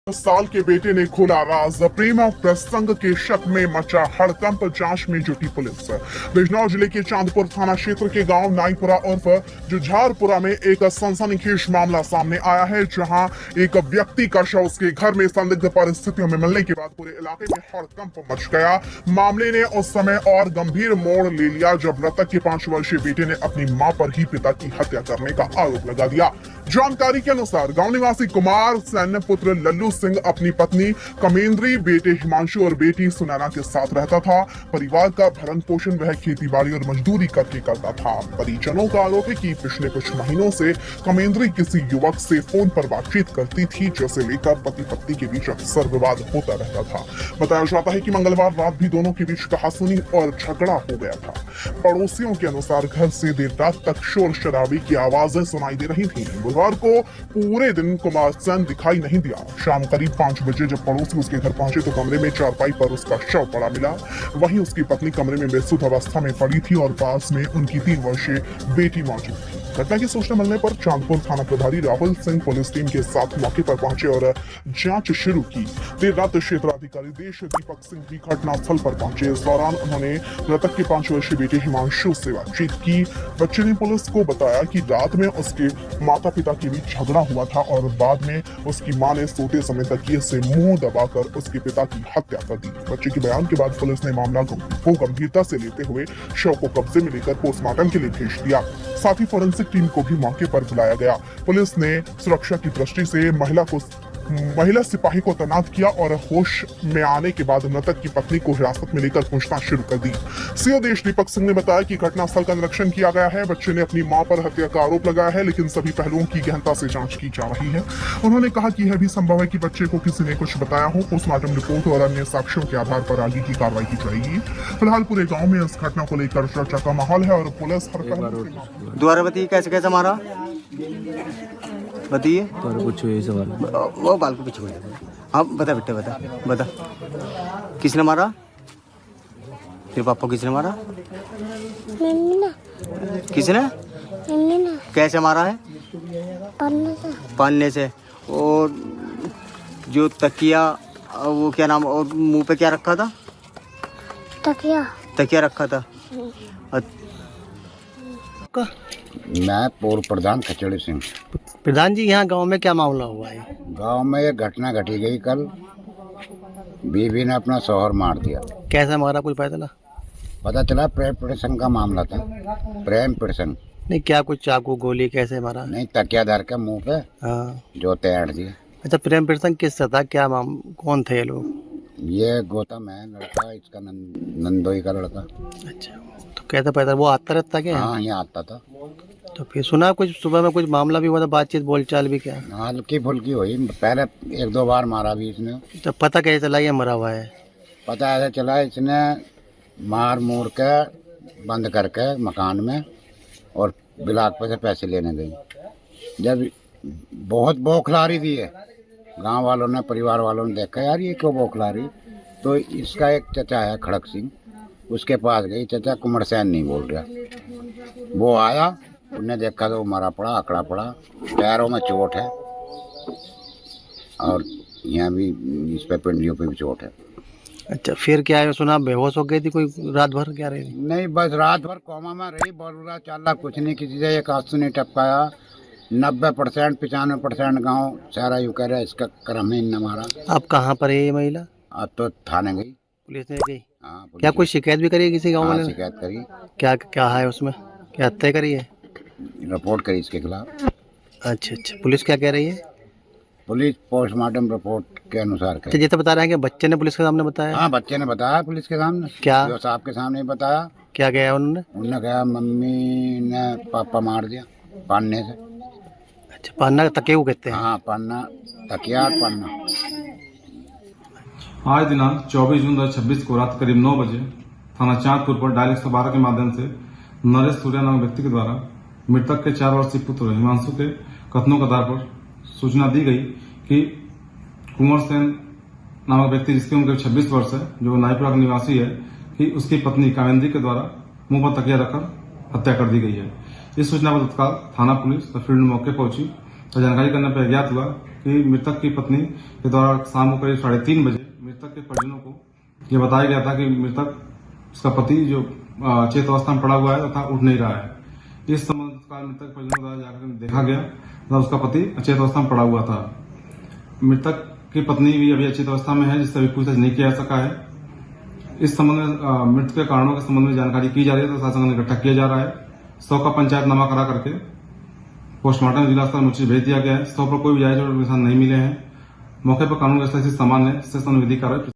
साल के बेटे ने खोला राज। प्रेम प्रसंग के शक में मचा हड़कंप, जांच में जुटी पुलिस। बिजनौर जिले के चांदपुर थाना क्षेत्र के गांव नाईपुरा उर्फ जुझारपुरा में एक सनसनीखेज मामला सामने आया है, जहां एक व्यक्ति का शव उसके घर में संदिग्ध परिस्थितियों में मिलने के बाद पूरे इलाके में हड़कंप मच गया। मामले ने उस समय और गंभीर मोड़ ले लिया जब मृतक के 5 वर्षीय बेटे ने अपनी मां पर ही पिता की हत्या करने का आरोप लगा दिया। जानकारी के अनुसार गांव निवासी कुमार सेन पुत्र लल्लू सिंह अपनी पत्नी कमेंद्री, बेटे हिमांशु और बेटी सुनैना के साथ रहता था। परिवार का भरण पोषण वह खेतीबाड़ी और मजदूरी करके करता था। परिजनों का आरोप है कि पिछले कुछ महीनों से कमेंद्री किसी युवक से फोन पर बातचीत करती थी, जिसे लेकर पति पत्नी के बीच अक्सर विवाद होता रहता था। बताया जाता है कि मंगलवार रात भी दोनों के बीच कहासुनी और झगड़ा हो गया था। पड़ोसियों के अनुसार घर से देर रात तक शोर शराबे की आवाजें सुनाई दे रही थी। बुधवार को पूरे दिन कुमार सेन दिखाई नहीं दिया। शाम करीब 5 बजे जब पड़ोसी उसके घर पहुंचे तो कमरे में चारपाई पर उसका शव पड़ा मिला। वहीं उसकी पत्नी कमरे में बेसुध अवस्था में पड़ी थी और पास में उनकी 3 वर्षीय बेटी मौजूद थी। घटना की सूचना मिलने पर चांदपुर थाना प्रभारी राहुल सिंह पुलिस टीम के साथ मौके पर पहुंचे और जांच शुरू की। देर रात क्षेत्राधिकारी देश दीपक सिंह भी घटनास्थल पर पहुंचे। इस दौरान उन्होंने मृतक के 5 वर्षीय बेटे हिमांशु से बातचीत की। बच्चे ने पुलिस को बताया कि रात में उसके माता पिता के बीच झगड़ा हुआ था और बाद में उसकी मां ने सोते समय तकिए से मुंह दबाकर उसके पिता की हत्या कर दी। बच्चे के बयान के बाद पुलिस ने मामला को गंभीरता से लेते हुए शव को कब्जे में लेकर पोस्टमार्टम के लिए भेज दिया। साथ ही फोरेंसिक टीम को भी मौके पर बुलाया गया। पुलिस ने सुरक्षा की दृष्टि से महिला सिपाही को तैनात किया और होश में आने के बाद मृतक की पत्नी को हिरासत में लेकर पूछताछ शुरू कर दी। सीओ देश दीपक सिंह ने बताया कि घटनास्थल का निरीक्षण किया गया है। बच्चे ने अपनी मां पर हत्या का आरोप लगाया है, लेकिन सभी पहलुओं की गहनता से जांच की जा रही है। उन्होंने कहा कि यह भी संभव है कि बच्चे को किसी ने कुछ बताया हो। पोस्टमार्टम रिपोर्ट और अन्य साक्ष्यों के आधार पर आगे की कार्रवाई की जाएगी। फिलहाल पूरे गाँव में इस घटना को लेकर चर्चा का माहौल है और पुलिस हर द्वारावती कैसे मारा बताइए। पूछो ये सवाल। वो बाल को पीछे हाँ बता बेटे बता किसने मारा? तेरे पापा किसने मारा? किसने? कैसे मारा है? पन्ने से। और जो तकिया वो क्या नाम, और मुंह पे क्या रखा था? तकिया रखा था। मैं पूर्व प्रधान खचड़ी सिंह। प्रधान जी, यहाँ गांव में क्या मामला हुआ है? गांव में एक घटना घटी गई कल। बीवी ने अपना शौहर मार दिया। कैसे मारा, कुछ पता चला? प्रेम प्रसंग का मामला था। प्रेम प्रसंग नहीं, क्या कुछ चाकू गोली कैसे मारा? नहीं, तकिया धर के मुंह पे जो तैयार दिए। अच्छा, प्रेम प्रसंग किससे था? क्या कौन थे ये लोग? ये गौतम है लड़का, इसका नंदोई का लड़का। अच्छा, तो कैसे पता? वो आता रहता क्या? हाँ, यहाँ आता था। तो फिर सुना कुछ सुबह में कुछ मामला भी हुआ था, बातचीत बोलचाल भी? क्या हल्की फुल्की हुई, पहले 1-2 बार मारा भी इसने। तो पता कैसे चला ये मरा हुआ है? पता ऐसा चला, इसने मार मूर के बंद करके मकान में और ब्लाक पे से पैसे लेने गई। जब बहुत बौखला रही थी ये, गांव वालों ने, परिवार वालों ने देखा यार ये क्यों बौखला रही, तो इसका एक चचा है खड़क सिंह, उसके पास गई। चचा कुमार सेन नहीं बोल रहा। वो आया, उन्होंने देखा तो मरा पड़ा, आंकड़ा पड़ा, पैरों में चोट है और यहाँ भी इस पे पिंडियों पे भी चोट है। अच्छा, फिर क्या है? सुना बेहोश हो गई थी कोई रात भर? क्या रही? नहीं, बस रात भर कोमा में रही। बोल चाला कुछ नहीं, किसी से एक आंसू नहीं टपकाया। 90% 95% गाँव सारा यूँ कह रहा है इसका क्रम ही न मारा। अब कहाँ पर है ये महिला? अब तो थाने गई, पुलिस ने गई। हाँ, क्या कोई शिकायत भी करी किसी गाँव वाले ने? शिकायत करी। क्या है उसमें? क्या हत्या करी है? रिपोर्ट करी इसके खिलाफ। अच्छा, पुलिस क्या कह रही है? पुलिस पोस्टमार्टम रिपोर्ट के अनुसार अच्छा, जैसे बता रहे हैं कि बच्चे ने पुलिस के सामने बताया? हाँ, बच्चे ने बताया पुलिस के सामने। क्या? जो साहब के सामने ही बताया। क्या गया उन्होंने कहा मम्मी ने पापा मार दिया पान्ने से। अच्छा, पन्ना तकिया को कहते हैं? हाँ, पन्ना, तकिया और पन्ना। आज दिनांक 24 जून 2026 को रात करीब 9 बजे थाना चांदपुर पर डायल 112 के माध्यम से नरेश सूर्या नामक व्यक्ति के द्वारा मृतक के 4 वर्षीय पुत्र हिमांशु के कथनों के आधार पर सूचना दी गई कि कुंवर सेन नामक व्यक्ति, जिसकी उम्र 26 वर्ष है, जो नाईपुरा का निवासी है, कि उसकी पत्नी कामेंद्री के द्वारा मुंह पर तकिया रखकर हत्या कर दी गई है। इस सूचना पर तत्काल थाना पुलिस फील्ड में मौके पहुंची और जानकारी करने पर ज्ञात हुआ कि कि मृतक की पत्नी के द्वारा शाम को करीब 3:30 बजे मृतक के परिजनों को यह बताया गया था कि मृतक उसका पति जो चेत अवस्था में पड़ा हुआ है तथा उठ नहीं रहा है। इस संबंध का मृतक परिजनों द्वारा जाकर देखा गया तथा उसका पति अचेत अवस्था में पड़ा हुआ था। मृतक की पत्नी भी अभी अचेत अवस्था में है, जिससे अभी पूछताछ नहीं किया जा सका है। इस संबंध में मृत्यु के कारणों के संबंध में जानकारी की जा रही है तो शासन इकट्ठा किया जा रहा है। 100 का पंचायतनामा करा करके पोस्टमार्टम जिला अस्पताल मुझे भेज दिया गया है। 100 पर कोई भी जायज और निशान नहीं मिले हैं। मौके पर कानून व्यवस्था से सामान्य से विधि कार्य